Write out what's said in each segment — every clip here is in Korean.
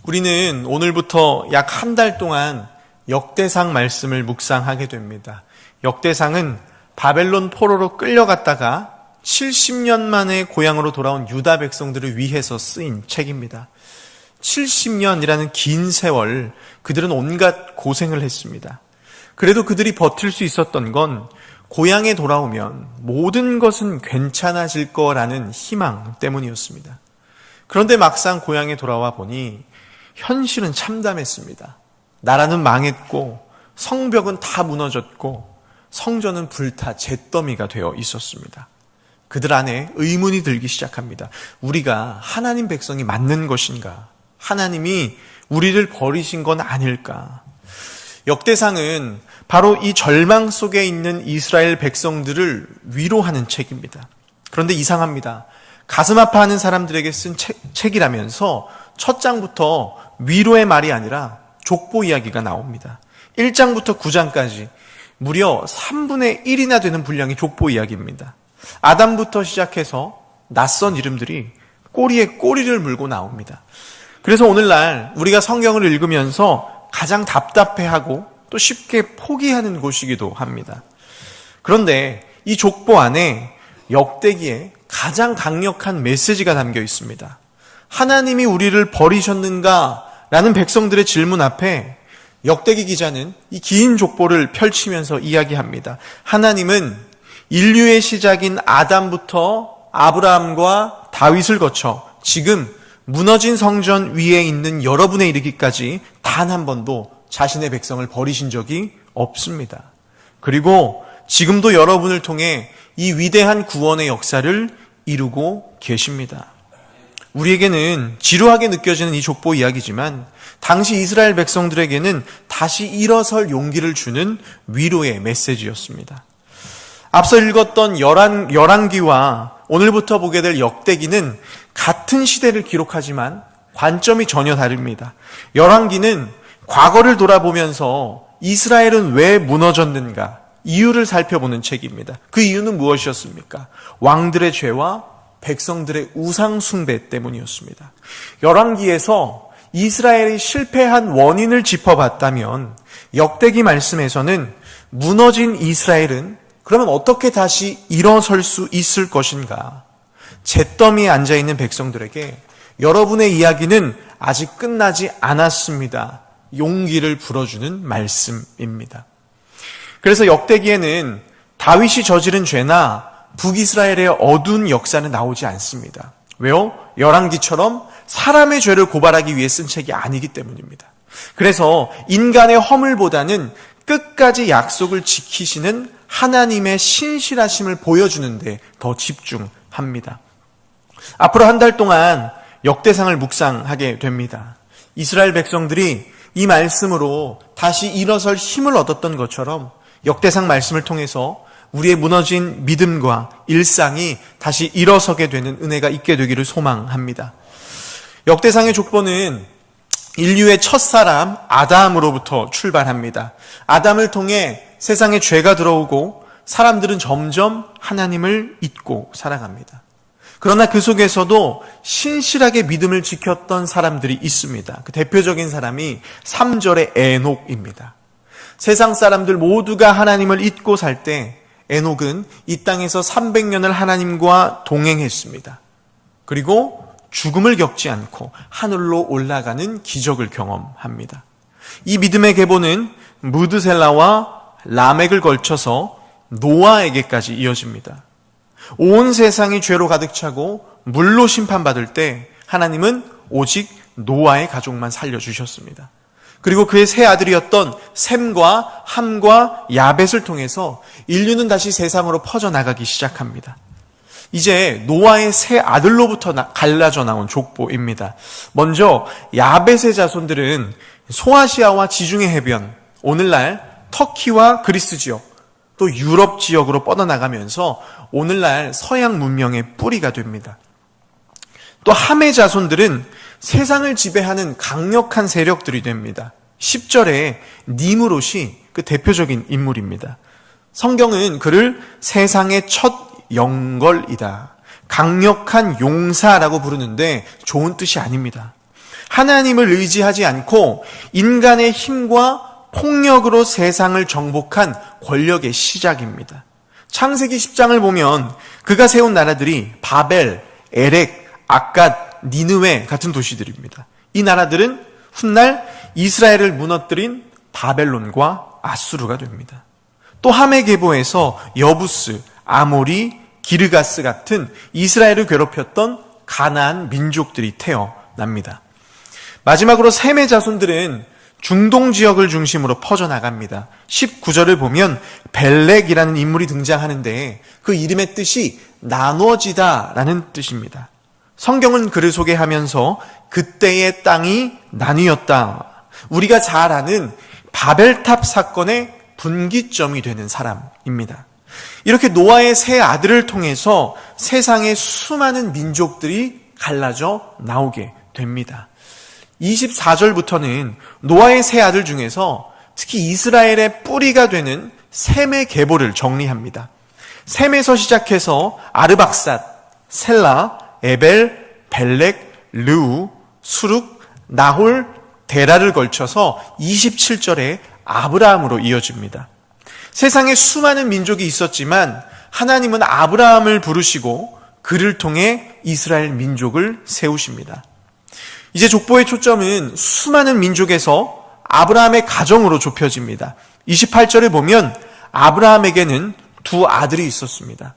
우리는 오늘부터 약 한 달 동안 역대상 말씀을 묵상하게 됩니다. 역대상은 바벨론 포로로 끌려갔다가 70년 만에 고향으로 돌아온 유다 백성들을 위해서 쓰인 책입니다. 70년이라는 긴 세월 그들은 온갖 고생을 했습니다. 그래도 그들이 버틸 수 있었던 건 고향에 돌아오면 모든 것은 괜찮아질 거라는 희망 때문이었습니다. 그런데 막상 고향에 돌아와 보니 현실은 참담했습니다. 나라는 망했고 성벽은 다 무너졌고 성전은 불타 잿더미가 되어 있었습니다. 그들 안에 의문이 들기 시작합니다. 우리가 하나님 백성이 맞는 것인가? 하나님이 우리를 버리신 건 아닐까? 역대상은 바로 이 절망 속에 있는 이스라엘 백성들을 위로하는 책입니다. 그런데 이상합니다. 가슴 아파하는 사람들에게 쓴 책이라면서 첫 장부터 위로의 말이 아니라 족보 이야기가 나옵니다. 1장부터 9장까지 무려 3분의 1이나 되는 분량의 족보 이야기입니다. 아담부터 시작해서 낯선 이름들이 꼬리에 꼬리를 물고 나옵니다. 그래서 오늘날 우리가 성경을 읽으면서 가장 답답해하고 또 쉽게 포기하는 곳이기도 합니다. 그런데 이 족보 안에 역대기에 가장 강력한 메시지가 담겨 있습니다. 하나님이 우리를 버리셨는가? 라는 백성들의 질문 앞에 역대기 기자는 이 긴 족보를 펼치면서 이야기합니다. 하나님은 인류의 시작인 아담부터 아브라함과 다윗을 거쳐 지금 무너진 성전 위에 있는 여러분에 이르기까지 단 한 번도 자신의 백성을 버리신 적이 없습니다. 그리고 지금도 여러분을 통해 이 위대한 구원의 역사를 이루고 계십니다. 우리에게는 지루하게 느껴지는 이 족보 이야기지만 당시 이스라엘 백성들에게는 다시 일어설 용기를 주는 위로의 메시지였습니다. 앞서 읽었던 열왕기와 오늘부터 보게 될 역대기는 같은 시대를 기록하지만 관점이 전혀 다릅니다. 열왕기는 과거를 돌아보면서 이스라엘은 왜 무너졌는가 이유를 살펴보는 책입니다. 그 이유는 무엇이었습니까? 왕들의 죄와 백성들의 우상 숭배 때문이었습니다. 열왕기에서 이스라엘이 실패한 원인을 짚어봤다면 역대기 말씀에서는 무너진 이스라엘은 그러면 어떻게 다시 일어설 수 있을 것인가? 잿더미에 앉아있는 백성들에게 여러분의 이야기는 아직 끝나지 않았습니다. 용기를 불어주는 말씀입니다. 그래서 역대기에는 다윗이 저지른 죄나 북이스라엘의 어두운 역사는 나오지 않습니다. 왜요? 열왕기처럼 사람의 죄를 고발하기 위해 쓴 책이 아니기 때문입니다. 그래서 인간의 허물보다는 끝까지 약속을 지키시는 하나님의 신실하심을 보여주는 데 더 집중합니다. 앞으로 한 달 동안 역대상을 묵상하게 됩니다. 이스라엘 백성들이 이 말씀으로 다시 일어설 힘을 얻었던 것처럼 역대상 말씀을 통해서 우리의 무너진 믿음과 일상이 다시 일어서게 되는 은혜가 있게 되기를 소망합니다. 역대상의 족보는 인류의 첫사람 아담으로부터 출발합니다. 아담을 통해 세상에 죄가 들어오고 사람들은 점점 하나님을 잊고 살아갑니다. 그러나 그 속에서도 신실하게 믿음을 지켰던 사람들이 있습니다. 그 대표적인 사람이 3절의 에녹입니다. 세상 사람들 모두가 하나님을 잊고 살 때 에녹은 이 땅에서 300년을 하나님과 동행했습니다. 그리고 죽음을 겪지 않고 하늘로 올라가는 기적을 경험합니다. 이 믿음의 계보는 무드셀라와 라멕을 걸쳐서 노아에게까지 이어집니다. 온 세상이 죄로 가득 차고 물로 심판받을 때 하나님은 오직 노아의 가족만 살려주셨습니다. 그리고 그의 세 아들이었던 셈과 함과 야벳을 통해서 인류는 다시 세상으로 퍼져나가기 시작합니다. 이제 노아의 세 아들로부터 갈라져 나온 족보입니다. 먼저 야벳의 자손들은 소아시아와 지중해 해변, 오늘날 터키와 그리스 지역, 또 유럽 지역으로 뻗어나가면서 오늘날 서양 문명의 뿌리가 됩니다. 또 함의 자손들은 세상을 지배하는 강력한 세력들이 됩니다. 10절에 니므롯이 그 대표적인 인물입니다. 성경은 그를 세상의 첫 영걸이다, 강력한 용사라고 부르는데 좋은 뜻이 아닙니다. 하나님을 의지하지 않고 인간의 힘과 폭력으로 세상을 정복한 권력의 시작입니다. 창세기 10장을 보면 그가 세운 나라들이 바벨, 에렉, 악갓, 니느웨 같은 도시들입니다. 이 나라들은 훗날 이스라엘을 무너뜨린 바벨론과 아수르가 됩니다. 또 하메게보에서 여부스, 아모리, 기르가스 같은 이스라엘을 괴롭혔던 가나안 민족들이 태어납니다. 마지막으로 셈의 자손들은 중동 지역을 중심으로 퍼져나갑니다. 19절을 보면 벨렉이라는 인물이 등장하는데 그 이름의 뜻이 나눠지다라는 뜻입니다. 성경은 그를 소개하면서 그때의 땅이 나뉘었다. 우리가 잘 아는 바벨탑 사건의 분기점이 되는 사람입니다. 이렇게 노아의 세 아들을 통해서 세상의 수많은 민족들이 갈라져 나오게 됩니다. 24절부터는 노아의 세 아들 중에서 특히 이스라엘의 뿌리가 되는 셈의 계보를 정리합니다. 셈에서 시작해서 아르박삿, 셀라, 에벨, 벨렉, 르우, 수룩, 나홀, 데라를 걸쳐서 27절에 아브라함으로 이어집니다. 세상에 수많은 민족이 있었지만 하나님은 아브라함을 부르시고 그를 통해 이스라엘 민족을 세우십니다. 이제 족보의 초점은 수많은 민족에서 아브라함의 가정으로 좁혀집니다. 28절에 보면 아브라함에게는 두 아들이 있었습니다.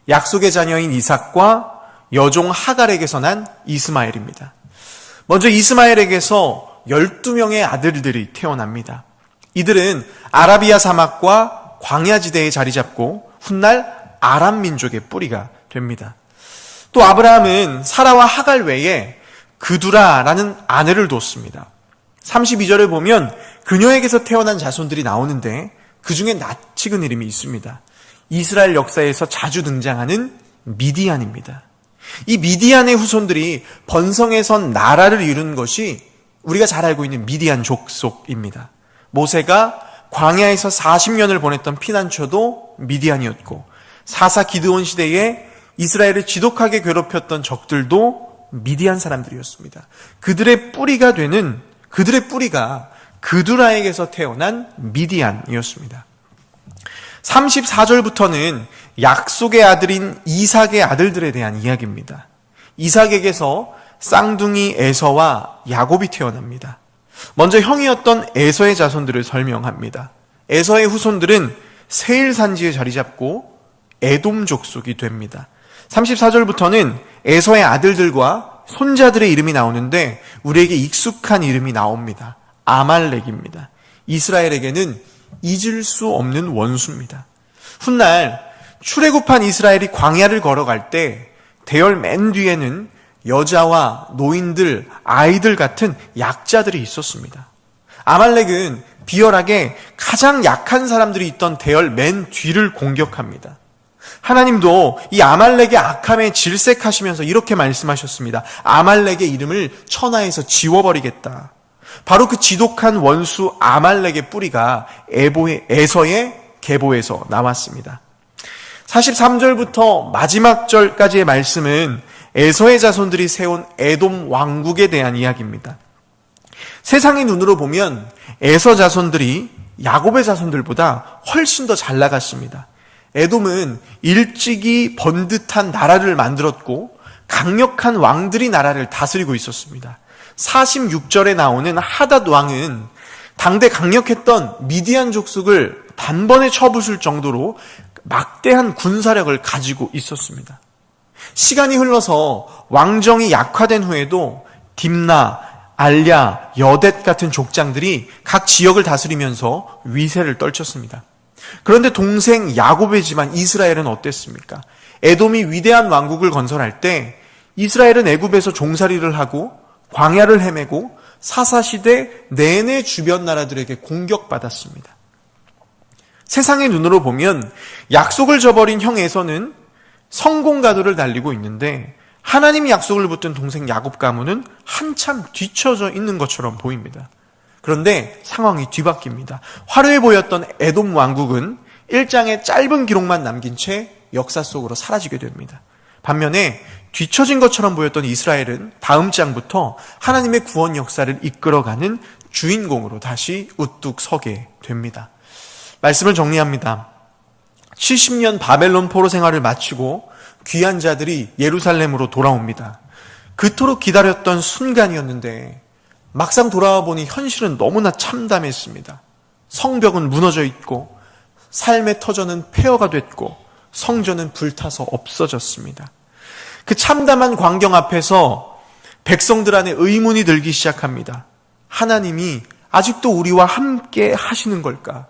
약속의 자녀인 이삭과 여종 하갈에게서 난 이스마엘입니다. 먼저 이스마엘에게서 12명의 아들들이 태어납니다. 이들은 아라비아 사막과 광야지대에 자리 잡고 훗날 아람 민족의 뿌리가 됩니다. 또 아브라함은 사라와 하갈 외에 그두라라는 아내를 뒀습니다. 32절을 보면 그녀에게서 태어난 자손들이 나오는데 그 중에 낯익은 이름이 있습니다. 이스라엘 역사에서 자주 등장하는 미디안입니다. 이 미디안의 후손들이 번성해선 나라를 이룬 것이 우리가 잘 알고 있는 미디안 족속입니다. 모세가 광야에서 40년을 보냈던 피난처도 미디안이었고 사사 기드온 시대에 이스라엘을 지독하게 괴롭혔던 적들도 미디안 사람들이었습니다. 그들의 뿌리가 그두라에게서 태어난 미디안이었습니다. 34절부터는 약속의 아들인 이삭의 아들들에 대한 이야기입니다. 이삭에게서 쌍둥이 에서와 야곱이 태어납니다. 먼저 형이었던 에서의 자손들을 설명합니다. 에서의 후손들은 세일 산지에 자리 잡고 에돔 족속이 됩니다. 34절부터는 에서의 아들들과 손자들의 이름이 나오는데 우리에게 익숙한 이름이 나옵니다. 아말렉입니다. 이스라엘에게는 잊을 수 없는 원수입니다. 훗날 출애굽한 이스라엘이 광야를 걸어갈 때 대열 맨 뒤에는 여자와 노인들, 아이들 같은 약자들이 있었습니다. 아말렉은 비열하게 가장 약한 사람들이 있던 대열 맨 뒤를 공격합니다. 하나님도 이 아말렉의 악함에 질색하시면서 이렇게 말씀하셨습니다. 아말렉의 이름을 천하에서 지워버리겠다. 바로 그 지독한 원수 아말렉의 뿌리가 에서의 계보에서 나왔습니다. 43절부터 마지막 절까지의 말씀은 에서의 자손들이 세운 에돔 왕국에 대한 이야기입니다. 세상의 눈으로 보면 에서 자손들이 야곱의 자손들보다 훨씬 더 잘 나갔습니다. 에돔은 일찍이 번듯한 나라를 만들었고 강력한 왕들이 나라를 다스리고 있었습니다. 46절에 나오는 하닷 왕은 당대 강력했던 미디안 족속을 단번에 쳐부술 정도로 막대한 군사력을 가지고 있었습니다. 시간이 흘러서 왕정이 약화된 후에도 딥나, 알랴, 여댓 같은 족장들이 각 지역을 다스리면서 위세를 떨쳤습니다. 그런데 동생 야곱의 집안 이스라엘은 어땠습니까? 에돔이 위대한 왕국을 건설할 때 이스라엘은 애굽에서 종살이를 하고 광야를 헤매고 사사시대 내내 주변 나라들에게 공격받았습니다. 세상의 눈으로 보면 약속을 저버린 형 에서는 성공가도를 달리고 있는데 하나님이 약속을 붙든 동생 야곱 가문은 한참 뒤처져 있는 것처럼 보입니다. 그런데 상황이 뒤바뀝니다. 화려해 보였던 에돔 왕국은 1장의 짧은 기록만 남긴 채 역사 속으로 사라지게 됩니다. 반면에 뒤처진 것처럼 보였던 이스라엘은 다음 장부터 하나님의 구원 역사를 이끌어가는 주인공으로 다시 우뚝 서게 됩니다. 말씀을 정리합니다. 70년 바벨론 포로 생활을 마치고 귀한 자들이 예루살렘으로 돌아옵니다. 그토록 기다렸던 순간이었는데 막상 돌아와 보니 현실은 너무나 참담했습니다. 성벽은 무너져 있고 삶의 터전은 폐허가 됐고 성전은 불타서 없어졌습니다. 그 참담한 광경 앞에서 백성들 안에 의문이 들기 시작합니다. 하나님이 아직도 우리와 함께 하시는 걸까?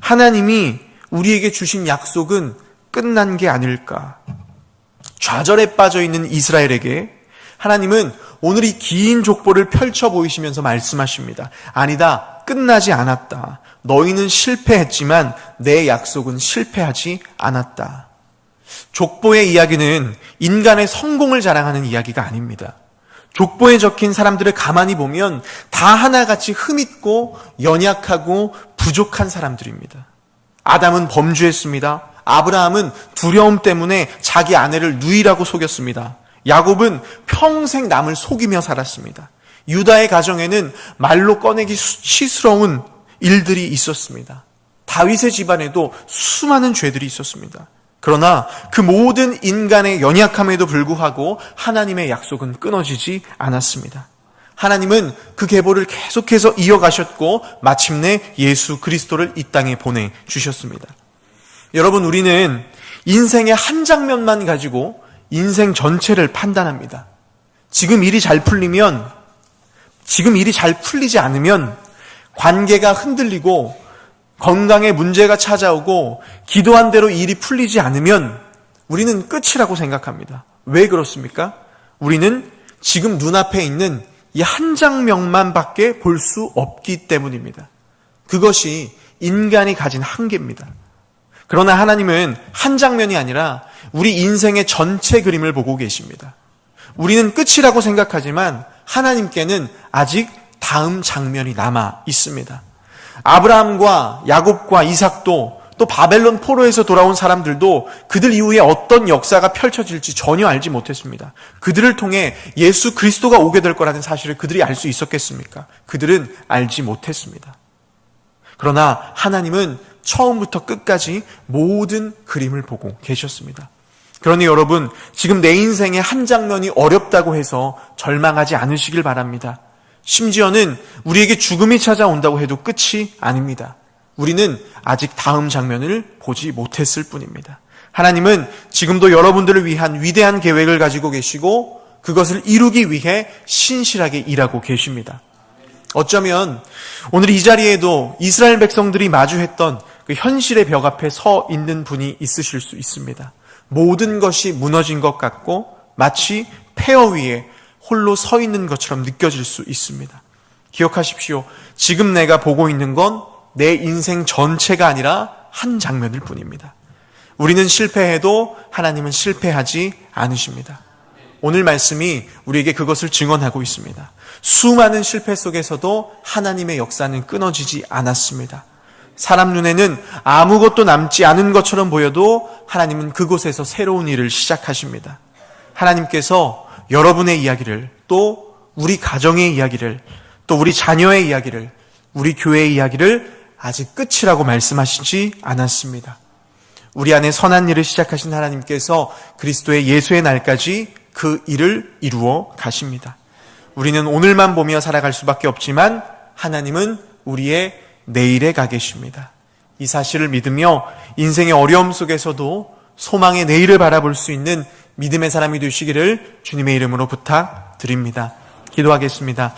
하나님이 우리에게 주신 약속은 끝난 게 아닐까? 좌절에 빠져 있는 이스라엘에게 하나님은 오늘 이 긴 족보를 펼쳐 보이시면서 말씀하십니다. 아니다, 끝나지 않았다. 너희는 실패했지만 내 약속은 실패하지 않았다. 족보의 이야기는 인간의 성공을 자랑하는 이야기가 아닙니다. 족보에 적힌 사람들을 가만히 보면 다 하나같이 흠있고 연약하고 부족한 사람들입니다. 아담은 범죄했습니다. 아브라함은 두려움 때문에 자기 아내를 누이라고 속였습니다. 야곱은 평생 남을 속이며 살았습니다. 유다의 가정에는 말로 꺼내기 수치스러운 일들이 있었습니다. 다윗의 집안에도 수많은 죄들이 있었습니다. 그러나 그 모든 인간의 연약함에도 불구하고 하나님의 약속은 끊어지지 않았습니다. 하나님은 그 계보를 계속해서 이어가셨고 마침내 예수 그리스도를 이 땅에 보내주셨습니다. 여러분, 우리는 인생의 한 장면만 가지고 인생 전체를 판단합니다. 지금 일이 잘 풀리지 않으면 관계가 흔들리고 건강에 문제가 찾아오고 기도한 대로 일이 풀리지 않으면 우리는 끝이라고 생각합니다. 왜 그렇습니까? 우리는 지금 눈앞에 있는 이 한 장면만 밖에 볼 수 없기 때문입니다. 그것이 인간이 가진 한계입니다. 그러나 하나님은 한 장면이 아니라 우리 인생의 전체 그림을 보고 계십니다. 우리는 끝이라고 생각하지만 하나님께는 아직 다음 장면이 남아 있습니다. 아브라함과 야곱과 이삭도 또 바벨론 포로에서 돌아온 사람들도 그들 이후에 어떤 역사가 펼쳐질지 전혀 알지 못했습니다. 그들을 통해 예수 그리스도가 오게 될 거라는 사실을 그들이 알 수 있었겠습니까? 그들은 알지 못했습니다. 그러나 하나님은 처음부터 끝까지 모든 그림을 보고 계셨습니다. 그러니 여러분, 지금 내 인생의 한 장면이 어렵다고 해서 절망하지 않으시길 바랍니다. 심지어는 우리에게 죽음이 찾아온다고 해도 끝이 아닙니다. 우리는 아직 다음 장면을 보지 못했을 뿐입니다. 하나님은 지금도 여러분들을 위한 위대한 계획을 가지고 계시고 그것을 이루기 위해 신실하게 일하고 계십니다. 어쩌면 오늘 이 자리에도 이스라엘 백성들이 마주했던 그 현실의 벽 앞에 서 있는 분이 있으실 수 있습니다. 모든 것이 무너진 것 같고 마치 폐허 위에 홀로 서 있는 것처럼 느껴질 수 있습니다. 기억하십시오. 지금 내가 보고 있는 건 내 인생 전체가 아니라 한 장면일 뿐입니다. 우리는 실패해도 하나님은 실패하지 않으십니다. 오늘 말씀이 우리에게 그것을 증언하고 있습니다. 수많은 실패 속에서도 하나님의 역사는 끊어지지 않았습니다. 사람 눈에는 아무것도 남지 않은 것처럼 보여도 하나님은 그곳에서 새로운 일을 시작하십니다. 하나님께서 여러분의 이야기를, 또 우리 가정의 이야기를, 또 우리 자녀의 이야기를, 우리 교회의 이야기를 아직 끝이라고 말씀하시지 않았습니다. 우리 안에 선한 일을 시작하신 하나님께서 그리스도의 예수의 날까지 그 일을 이루어 가십니다. 우리는 오늘만 보며 살아갈 수밖에 없지만 하나님은 우리의 내일에 가 계십니다. 이 사실을 믿으며 인생의 어려움 속에서도 소망의 내일을 바라볼 수 있는 믿음의 사람이 되시기를 주님의 이름으로 부탁드립니다. 기도하겠습니다.